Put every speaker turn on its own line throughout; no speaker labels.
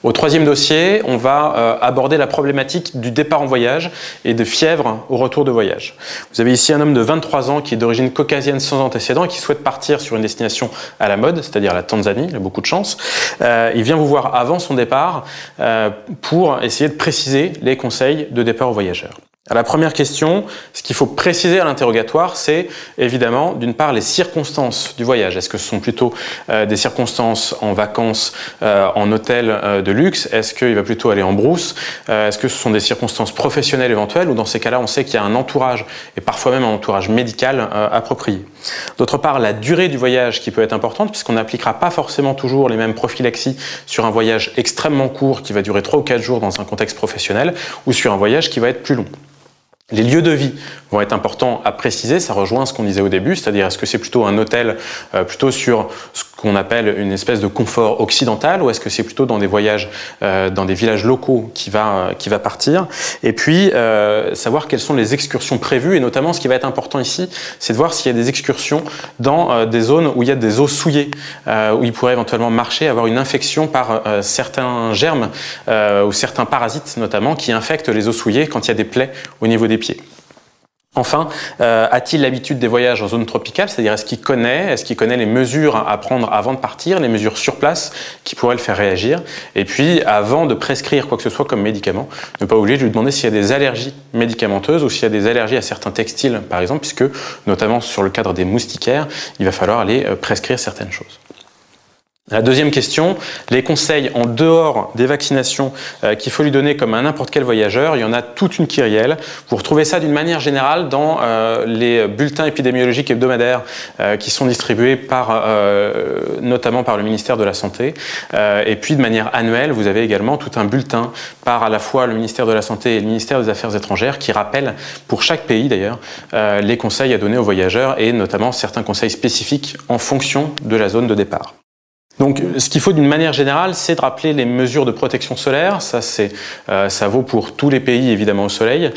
Au troisième dossier, on va aborder la problématique du départ en voyage et de fièvre au retour de voyage. Vous avez ici un homme de 23 ans qui est d'origine caucasienne sans antécédent et qui souhaite partir sur une destination à la mode, c'est-à-dire la Tanzanie, il a beaucoup de chance. Il vient vous voir avant son départ pour essayer de préciser les conseils de départ aux voyageurs. À la première question, ce qu'il faut préciser à l'interrogatoire, c'est évidemment d'une part les circonstances du voyage. Est-ce que ce sont plutôt des circonstances en vacances, en hôtel de luxe? Est-ce qu'il va plutôt aller en brousse? Est-ce que ce sont des circonstances professionnelles éventuelles? Ou dans ces cas-là, on sait qu'il y a un entourage, et parfois même un entourage médical approprié. D'autre part, la durée du voyage qui peut être importante, puisqu'on n'appliquera pas forcément toujours les mêmes prophylaxies sur un voyage extrêmement court qui va durer 3 ou 4 jours dans un contexte professionnel, ou sur un voyage qui va être plus long. Les lieux de vie vont être importants à préciser, ça rejoint ce qu'on disait au début, c'est-à-dire est-ce que c'est plutôt un hôtel plutôt sur ce qu'on appelle une espèce de confort occidental ou est-ce que c'est plutôt dans des voyages, dans des villages locaux qui va partir. Et puis savoir quelles sont les excursions prévues et notamment ce qui va être important ici, c'est de voir s'il y a des excursions dans des zones où il y a des eaux souillées, où il pourrait éventuellement marcher, avoir une infection par certains germes ou certains parasites notamment qui infectent les eaux souillées quand il y a des plaies au niveau des pieds. Enfin, a-t-il l'habitude des voyages en zone tropicale, c'est-à-dire est-ce qu'il connaît les mesures à prendre avant de partir, les mesures sur place qui pourraient le faire réagir. Et puis, avant de prescrire quoi que ce soit comme médicament, ne pas oublier de lui demander s'il y a des allergies médicamenteuses ou s'il y a des allergies à certains textiles, par exemple, puisque, notamment sur le cadre des moustiquaires, il va falloir aller prescrire certaines choses. La deuxième question, les conseils en dehors des vaccinations qu'il faut lui donner comme à n'importe quel voyageur, il y en a toute une kyrielle. Vous retrouvez ça d'une manière générale dans les bulletins épidémiologiques hebdomadaires qui sont distribués notamment par le ministère de la Santé. Et puis de manière annuelle, vous avez également tout un bulletin par à la fois le ministère de la Santé et le ministère des Affaires étrangères qui rappellent, pour chaque pays d'ailleurs, les conseils à donner aux voyageurs et notamment certains conseils spécifiques en fonction de la zone de départ. Donc, ce qu'il faut d'une manière générale, c'est de rappeler les mesures de protection solaire. Ça vaut pour tous les pays, évidemment, au soleil,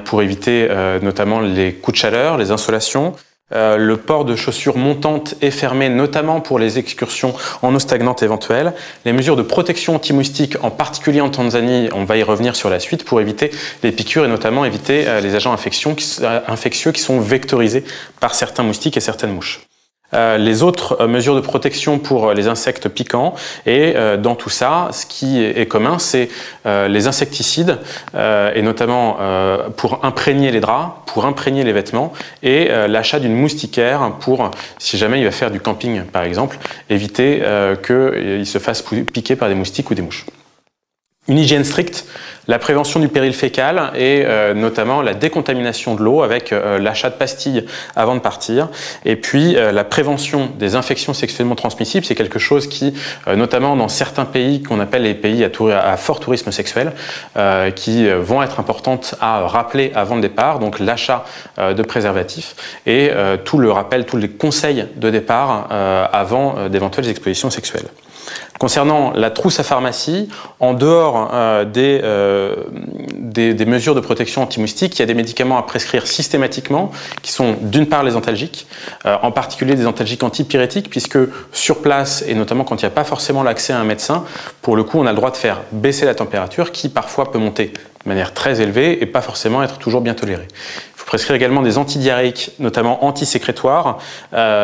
pour éviter notamment les coups de chaleur, les insolations. Le port de chaussures montantes et fermées, notamment pour les excursions en eau stagnante éventuelles. Les mesures de protection anti-moustique, en particulier en Tanzanie, on va y revenir sur la suite, pour éviter les piqûres et notamment éviter les agents infectieux qui sont vectorisés par certains moustiques et certaines mouches. Les autres mesures de protection pour les insectes piquants et dans tout ça, ce qui est commun, c'est les insecticides et notamment pour imprégner les draps, pour imprégner les vêtements et l'achat d'une moustiquaire pour, si jamais il va faire du camping par exemple, éviter qu'il se fasse piquer par des moustiques ou des mouches. Une hygiène stricte, la prévention du péril fécal et notamment la décontamination de l'eau avec l'achat de pastilles avant de partir. Et puis la prévention des infections sexuellement transmissibles, c'est quelque chose qui, notamment dans certains pays qu'on appelle les pays à fort tourisme sexuel, qui vont être importantes à rappeler avant le départ. Donc l'achat de préservatifs et tout le rappel, tous les conseils de départ avant d'éventuelles expositions sexuelles. Concernant la trousse à pharmacie, en dehors des mesures de protection anti-moustique, il y a des médicaments à prescrire systématiquement qui sont d'une part les antalgiques, en particulier des antalgiques antipyrétiques, puisque sur place, et notamment quand il n'y a pas forcément l'accès à un médecin, pour le coup on a le droit de faire baisser la température qui parfois peut monter de manière très élevée et pas forcément être toujours bien tolérée. Il faut prescrire également des antidiarrhéiques, notamment antisécrétoires.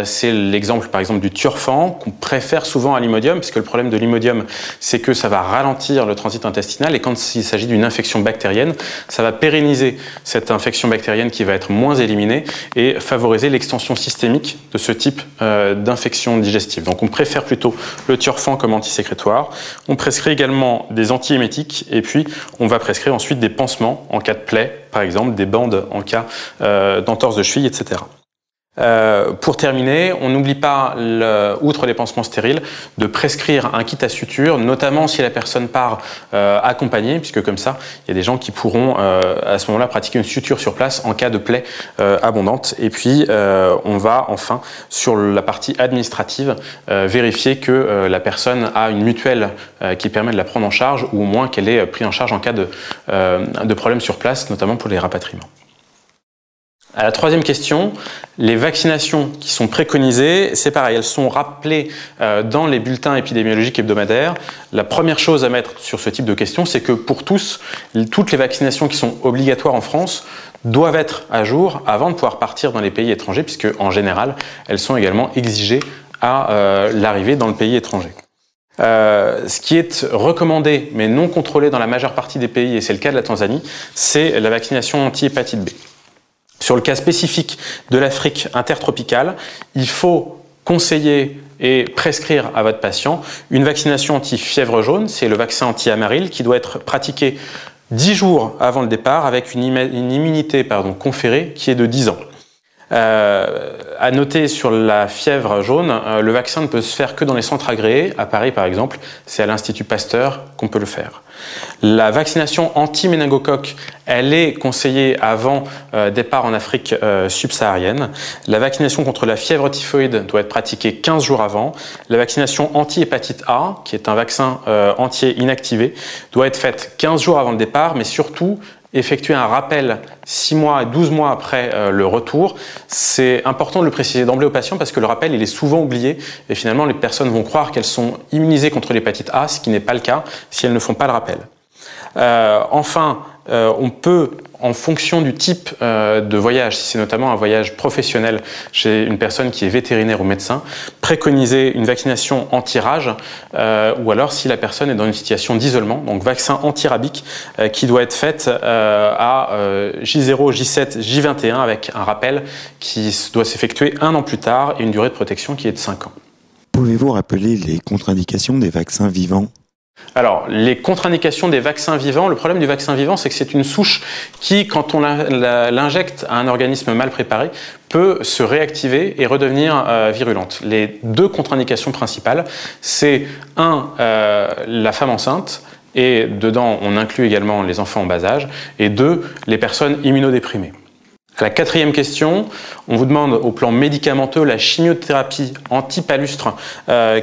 C'est l'exemple par exemple du Tiorfan qu'on préfère souvent à l'Imodium, puisque le problème de l'Imodium, c'est que ça va ralentir le transit intestinal et quand il s'agit d'une infection bactérienne, ça va pérenniser cette infection bactérienne qui va être moins éliminée et favoriser l'extension systémique de ce type d'infection digestive. Donc on préfère plutôt le Tiorfan comme antisécrétoire. On prescrit également des antiémétiques et puis on va prescrire ensuite des pansements en cas de plaie, par exemple des bandes en cas d'entorse de cheville, etc. Pour terminer, on n'oublie pas, outre les pansements stériles, de prescrire un kit à suture, notamment si la personne part accompagnée, puisque comme ça, il y a des gens qui pourront à ce moment-là pratiquer une suture sur place en cas de plaie abondante. Et puis, on va enfin, sur la partie administrative, vérifier que la personne a une mutuelle qui permet de la prendre en charge, ou au moins qu'elle est prise en charge en cas de problème sur place, notamment pour les rapatriements. À la troisième question, les vaccinations qui sont préconisées, c'est pareil, elles sont rappelées dans les bulletins épidémiologiques hebdomadaires. La première chose à mettre sur ce type de question, c'est que pour tous, toutes les vaccinations qui sont obligatoires en France doivent être à jour avant de pouvoir partir dans les pays étrangers, puisque en général, elles sont également exigées à l'arrivée dans le pays étranger. Ce qui est recommandé, mais non contrôlé dans la majeure partie des pays, et c'est le cas de la Tanzanie, c'est la vaccination anti-hépatite B. Sur le cas spécifique de l'Afrique intertropicale, il faut conseiller et prescrire à votre patient une vaccination anti-fièvre jaune, c'est le vaccin anti-amaril qui doit être pratiqué 10 jours avant le départ avec une immunité conférée qui est de 10 ans. À noter sur la fièvre jaune, le vaccin ne peut se faire que dans les centres agréés. À Paris, par exemple, c'est à l'Institut Pasteur qu'on peut le faire. La vaccination anti-méningocoque, elle est conseillée avant départ en Afrique subsaharienne. La vaccination contre la fièvre typhoïde doit être pratiquée 15 jours avant. La vaccination anti-hépatite A, qui est un vaccin entier inactivé, doit être faite 15 jours avant le départ, mais surtout effectuer un rappel 6 mois et 12 mois après le retour. C'est important de le préciser d'emblée aux patients parce que le rappel, il est souvent oublié et finalement les personnes vont croire qu'elles sont immunisées contre l'hépatite A, ce qui n'est pas le cas si elles ne font pas le rappel. Enfin, on peut, en fonction du type de voyage, si c'est notamment un voyage professionnel chez une personne qui est vétérinaire ou médecin, préconiser une vaccination anti-rage ou alors si la personne est dans une situation d'isolement, donc vaccin anti-rabique qui doit être faite à J0, J7, J21 avec un rappel qui doit s'effectuer 1 an plus tard et une durée de protection qui est de 5 ans.
Pouvez-vous rappeler les contre-indications des vaccins vivants ?
Alors, les contre-indications des vaccins vivants, le problème du vaccin vivant, c'est que c'est une souche qui, quand on l'injecte à un organisme mal préparé, peut se réactiver et redevenir virulente. Les deux contre-indications principales, c'est la femme enceinte, et dedans on inclut également les enfants en bas âge, et 2, les personnes immunodéprimées. À la quatrième question, on vous demande au plan médicamenteux la chimiothérapie antipalustre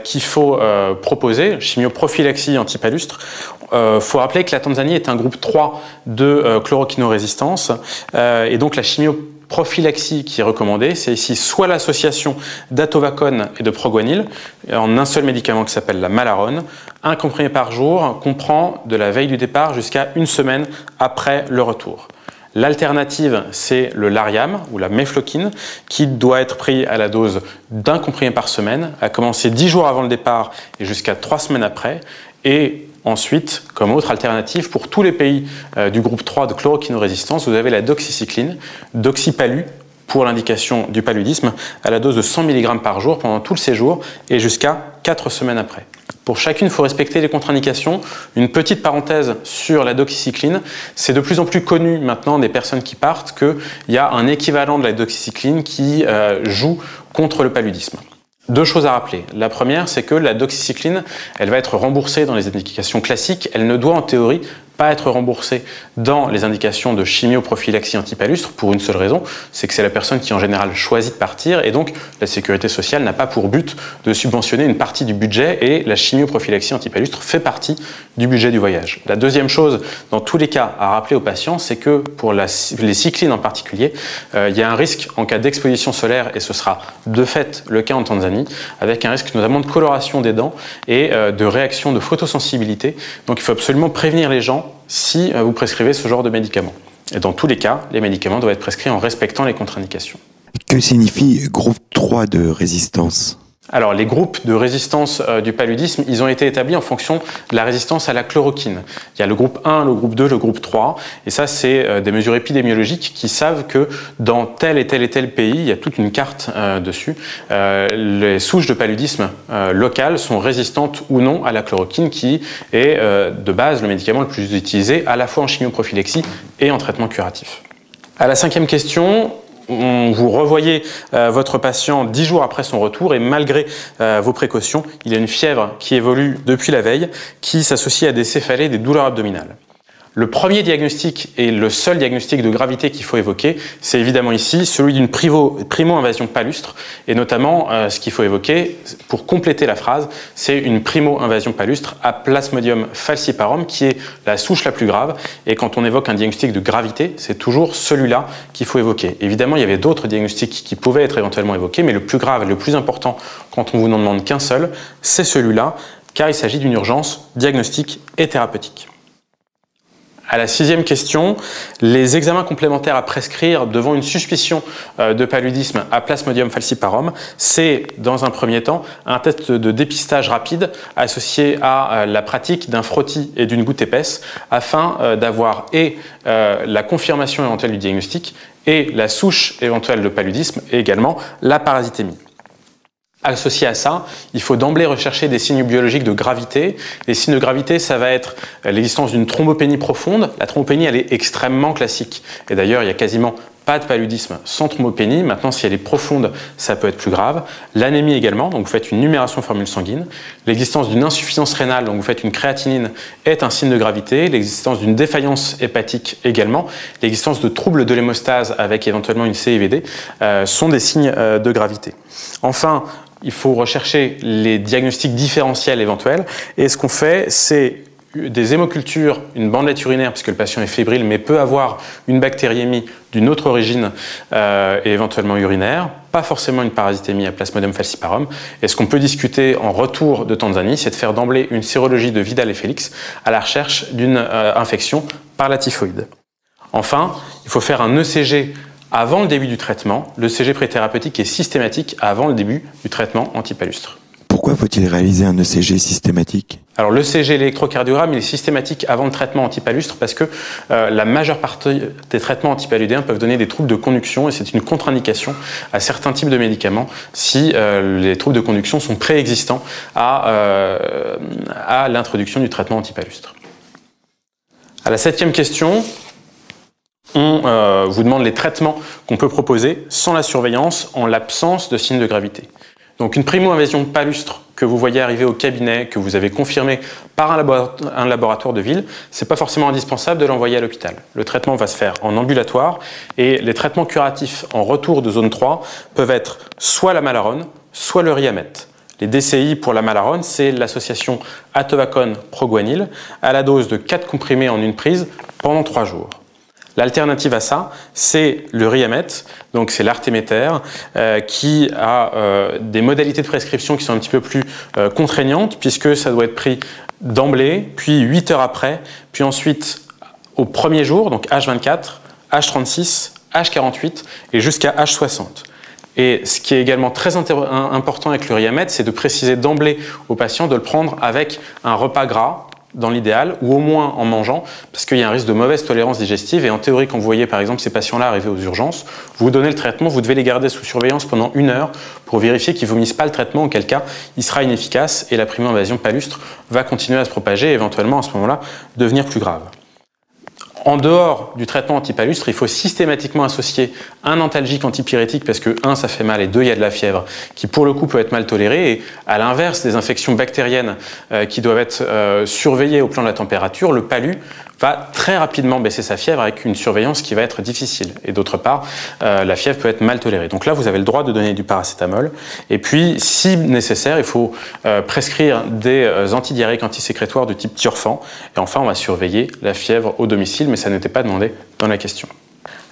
qu'il faut proposer, chimioprophylaxie antipalustre. Faut rappeler que la Tanzanie est un groupe 3 de chloroquinorésistance et donc la chimioprophylaxie qui est recommandée, c'est ici soit l'association d'atovacone et de proguanil en un seul médicament qui s'appelle la malarone. Un comprimé par jour qu'on prend de la veille du départ jusqu'à 1 semaine après le retour. L'alternative, c'est le Lariam ou la mefloquine qui doit être pris à la dose d'un comprimé par semaine, à commencer 10 jours avant le départ et jusqu'à 3 semaines après. Et ensuite, comme autre alternative, pour tous les pays du groupe 3 de chloroquinorésistance, vous avez la doxycycline, doxypalu, pour l'indication du paludisme, à la dose de 100 mg par jour pendant tout le séjour et jusqu'à 4 semaines après. Pour chacune, il faut respecter les contre-indications. Une petite parenthèse sur la doxycycline. C'est de plus en plus connu maintenant des personnes qui partent qu'il y a un équivalent de la doxycycline qui joue contre le paludisme. 2 choses à rappeler. La première, c'est que la doxycycline, elle va être remboursée dans les indications classiques. Elle ne doit en théorie pas être remboursée dans les indications de chimioprophylaxie antipalustre pour une seule raison, c'est que c'est la personne qui en général choisit de partir et donc la sécurité sociale n'a pas pour but de subventionner une partie du budget et la chimioprophylaxie antipalustre fait partie du budget du voyage. La deuxième chose, dans tous les cas, à rappeler aux patients, c'est que pour les cyclines en particulier, il y a un risque en cas d'exposition solaire et ce sera de fait le cas en Tanzanie, avec un risque notamment de coloration des dents et de réaction de photosensibilité. Donc il faut absolument prévenir les gens si vous prescrivez ce genre de médicaments. Et dans tous les cas, les médicaments doivent être prescrits en respectant les contre-indications.
Que signifie groupe 3 de résistance ?
Alors, les groupes de résistance du paludisme, ils ont été établis en fonction de la résistance à la chloroquine. Il y a le groupe 1, le groupe 2, le groupe 3. Et ça, c'est des mesures épidémiologiques qui savent que dans tel et tel pays, il y a toute une carte dessus. Les souches de paludisme locales sont résistantes ou non à la chloroquine, qui est de base le médicament le plus utilisé à la fois en chimioprophylaxie et en traitement curatif. À la 5e question, vous revoyez votre patient 10 jours après son retour et malgré vos précautions, il a une fièvre qui évolue depuis la veille, qui s'associe à des céphalées, des douleurs abdominales. Le premier diagnostic et le seul diagnostic de gravité qu'il faut évoquer, c'est évidemment ici celui d'une primo-invasion palustre, et notamment ce qu'il faut évoquer pour compléter la phrase, c'est une primo-invasion palustre à Plasmodium falciparum qui est la souche la plus grave, et quand on évoque un diagnostic de gravité, c'est toujours celui-là qu'il faut évoquer. Évidemment, il y avait d'autres diagnostics qui pouvaient être éventuellement évoqués, mais le plus grave et le plus important quand on vous n'en demande qu'un seul, c'est celui-là, car il s'agit d'une urgence diagnostique et thérapeutique. À la 6e question, les examens complémentaires à prescrire devant une suspicion de paludisme à Plasmodium falciparum, c'est dans un premier temps un test de dépistage rapide associé à la pratique d'un frottis et d'une goutte épaisse afin d'avoir la confirmation éventuelle du diagnostic et la souche éventuelle de paludisme et également la parasitémie. Associé à ça, il faut d'emblée rechercher des signes biologiques de gravité. Les signes de gravité, ça va être l'existence d'une thrombopénie profonde. La thrombopénie, elle est extrêmement classique. Et d'ailleurs, il n'y a quasiment pas de paludisme sans thrombopénie. Maintenant, si elle est profonde, ça peut être plus grave. L'anémie également, donc vous faites une numération formule sanguine. L'existence d'une insuffisance rénale, donc vous faites une créatinine, est un signe de gravité. L'existence d'une défaillance hépatique également. L'existence de troubles de l'hémostase avec éventuellement une CIVD sont des signes de gravité. Enfin, il faut rechercher les diagnostics différentiels éventuels. Et ce qu'on fait, c'est des hémocultures, une bandelette urinaire, puisque le patient est fébrile, mais peut avoir une bactériémie d'une autre origine et éventuellement urinaire, pas forcément une parasitémie à Plasmodium falciparum. Et ce qu'on peut discuter en retour de Tanzanie, c'est de faire d'emblée une sérologie de Vidal et Félix à la recherche d'une infection par la typhoïde. Enfin, il faut faire un ECG avant le début du traitement. L'ECG préthérapeutique est systématique avant le début du traitement antipalustre.
Pourquoi faut-il réaliser un ECG systématique ?
Alors l'ECG, l'électrocardiogramme, il est systématique avant le traitement antipalustre parce que la majeure partie des traitements antipaludéens peuvent donner des troubles de conduction et c'est une contre-indication à certains types de médicaments si les troubles de conduction sont préexistants à l'introduction du traitement antipalustre. À la 7e question, on vous demande les traitements qu'on peut proposer sans la surveillance en l'absence de signes de gravité. Donc une primo-invasion palustre que vous voyez arriver au cabinet, que vous avez confirmé par un laboratoire de ville, c'est pas forcément indispensable de l'envoyer à l'hôpital. Le traitement va se faire en ambulatoire et les traitements curatifs en retour de zone 3 peuvent être soit la malarone, soit le Riamette. Les DCI pour la malarone, c'est l'association atobacone-proguanil à la dose de 4 comprimés en une prise pendant 3 jours. L'alternative à ça, c'est le Riamette, donc c'est l'artéméter, qui a des modalités de prescription qui sont un petit peu plus contraignantes, puisque ça doit être pris d'emblée, puis 8 heures après, puis ensuite au premier jour, donc H24, H36, H48 et jusqu'à H60. Et ce qui est également très important avec le Riamette, c'est de préciser d'emblée aux patients de le prendre avec un repas gras, dans l'idéal, ou au moins en mangeant, parce qu'il y a un risque de mauvaise tolérance digestive. Et en théorie, quand vous voyez par exemple ces patients-là arriver aux urgences, vous donnez le traitement, vous devez les garder sous surveillance pendant 1 heure pour vérifier qu'ils ne vomissent pas le traitement, auquel cas il sera inefficace et la primo-invasion palustre va continuer à se propager et éventuellement à ce moment-là devenir plus grave. En dehors du traitement antipalustre, il faut systématiquement associer un antalgique antipyrétique parce que 1, ça fait mal et 2, il y a de la fièvre qui pour le coup peut être mal tolérée. Et à l'inverse des infections bactériennes qui doivent être surveillées au plan de la température, le palu va très rapidement baisser sa fièvre avec une surveillance qui va être difficile. Et d'autre part, la fièvre peut être mal tolérée. Donc là, vous avez le droit de donner du paracétamol. Et puis, si nécessaire, il faut prescrire des antidiarrhéiques antisécrétoires de type Tiorfan. Et enfin, on va surveiller la fièvre au domicile, mais ça n'était pas demandé dans la question.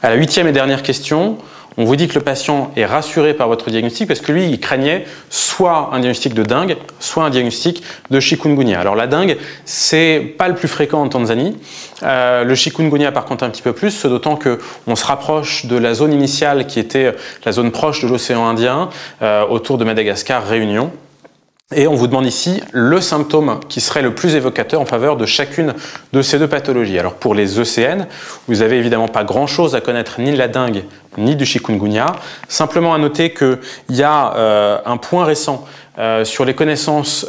À la 8e et dernière question, on vous dit que le patient est rassuré par votre diagnostic parce que lui, il craignait soit un diagnostic de dengue, soit un diagnostic de chikungunya. Alors la dengue, c'est pas le plus fréquent en Tanzanie. Le chikungunya, par contre, un petit peu plus, ce d'autant qu'on se rapproche de la zone initiale qui était la zone proche de l'océan Indien, autour de Madagascar, Réunion. Et on vous demande ici le symptôme qui serait le plus évocateur en faveur de chacune de ces deux pathologies. Alors pour les ECN, vous n'avez évidemment pas grand-chose à connaître ni de la dengue ni du chikungunya. Simplement à noter qu'il y a un point récent sur les connaissances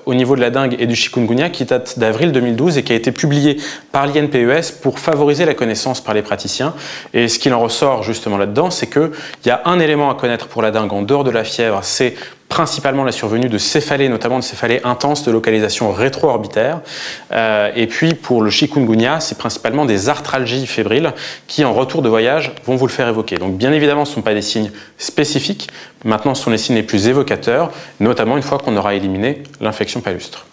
au niveau de la dengue et du chikungunya qui date d'avril 2012 et qui a été publié par l'INPES pour favoriser la connaissance par les praticiens. Et ce qu'il en ressort justement là-dedans, c'est qu'il y a un élément à connaître pour la dengue en dehors de la fièvre, c'est principalement la survenue de céphalées, notamment de céphalées intenses de localisation rétro-orbitaire. Et puis pour le chikungunya, c'est principalement des arthralgies fébriles qui, en retour de voyage, vont vous le faire évoquer. Donc bien évidemment, ce ne sont pas des signes spécifiques. Maintenant, ce sont les signes les plus évocateurs, notamment une fois qu'on aura éliminé l'infection palustre.